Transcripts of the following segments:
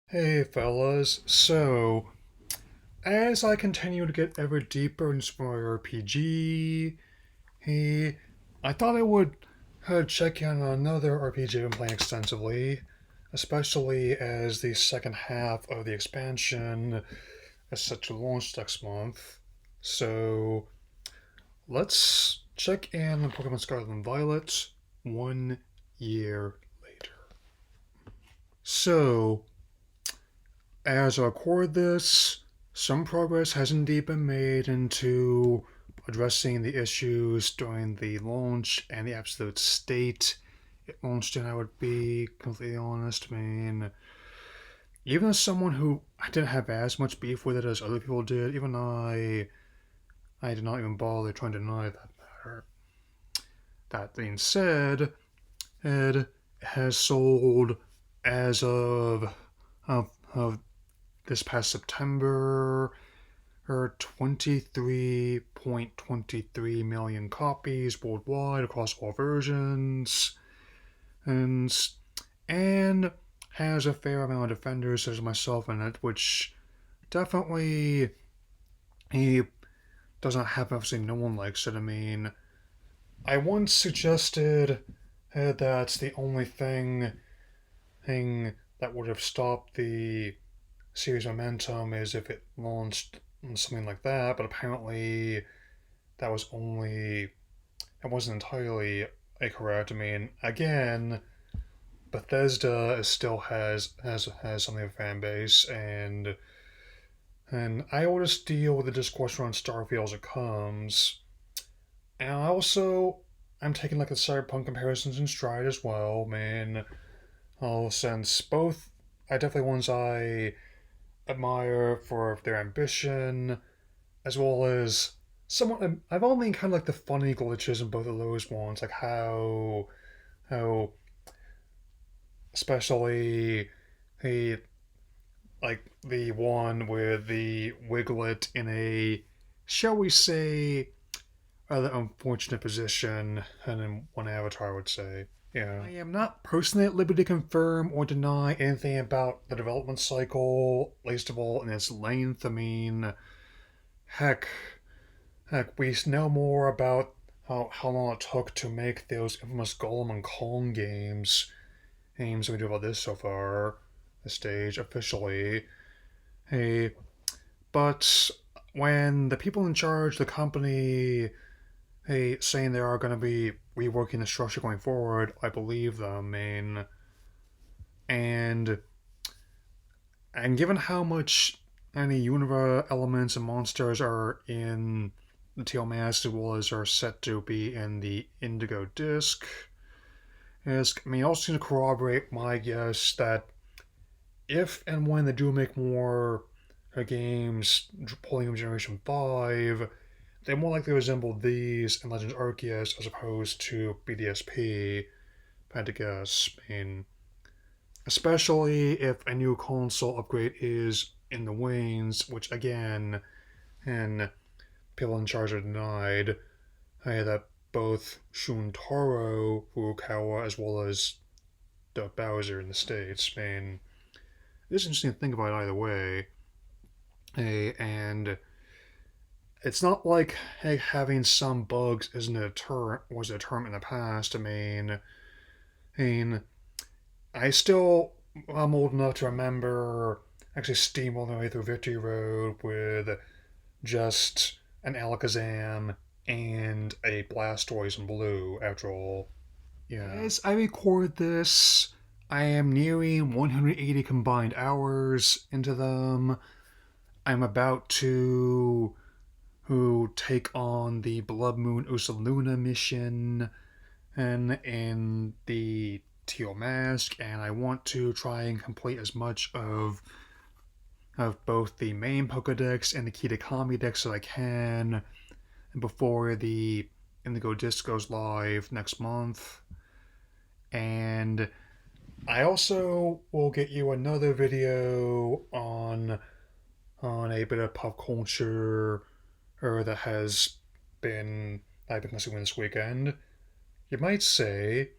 Hey fellas, so as I continue to get ever deeper into my RPG, hey, I thought I would check in on another RPG I've been playing extensively, especially as the second half of the expansion is set to launch next month. So let's check in on Pokemon Scarlet and Violet 1 year later. So, as I record this, some progress has indeed been made into addressing the issues during the launch and the absolute state it launched in. I would be completely honest. I mean, even as someone who I didn't have as much beef with it as other people did, even I did not even bother trying to deny that matter. That being said, it has sold as of this past September her 23.23 million copies worldwide across all versions, and and has a fair amount of defenders such as myself in it, which definitely he doesn't have. Obviously, no one likes it. I mean, I once suggested that the only thing that would have stopped the series momentum is if it launched on something like that, but apparently that was only it wasn't entirely correct. I mean, again, Bethesda still has something of a fan base, and I will just deal with the discourse around Starfield as it comes. And I'm taking like the Cyberpunk comparisons in stride as well, man. Since both are definitely ones I admire for their ambition, as well as somewhat. I've only kind of like the funny glitches in both of those ones, like how especially the like the one with the Wiglet in a, shall we say, rather unfortunate position, and in one avatar would say. Yeah. I am not personally at liberty to confirm or deny anything about the development cycle, least of all in its length. I mean, heck, heck, we know more about how long it took to make those infamous Golem and Kong games than we do about this so far, this stage, officially. Hey, but when the people in charge of the company, hey, saying they are going to be reworking the structure going forward, I believe them. I mean, and and given how much any Unova elements and monsters are in the Teal Mask as well as are set to be in the Indigo Disc, I mean, also to corroborate my guess that if and when they do make more games pulling from Generation 5, they more likely resemble these in Legends Arceus as opposed to BDSP, if I had to guess. I mean, especially if a new console upgrade is in the wings, which again, and people in charge are denied, that both Shuntaro Furukawa as well as Doug Bowser in the States. I mean, it's interesting to think about either way. And it's not like having some bugs isn't a deterrent was a deterrent in the past. I mean, I still I'm old enough to remember actually steamrolling my way through Victory Road with just an Alakazam and a Blastoise in blue. After all, yeah. As I record this, I am nearing 180 combined hours into them. I'm about to who take on the Blood Moon Ursaluna mission and in the Teal Mask, and I want to try and complete as much of both the main Pokedex and the Kitakami Dex as I can before the Indigo Disc goes live next month. And I also will get you another video on a bit of pop culture or that has been I've been consuming this weekend. You might say,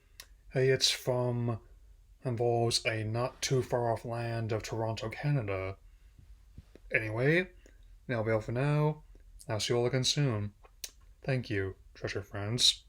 hey, it's from involves a not too far off land of Toronto, Canada. Anyway, that'll be all for now. I'll see you all again soon. Thank you, treasure friends.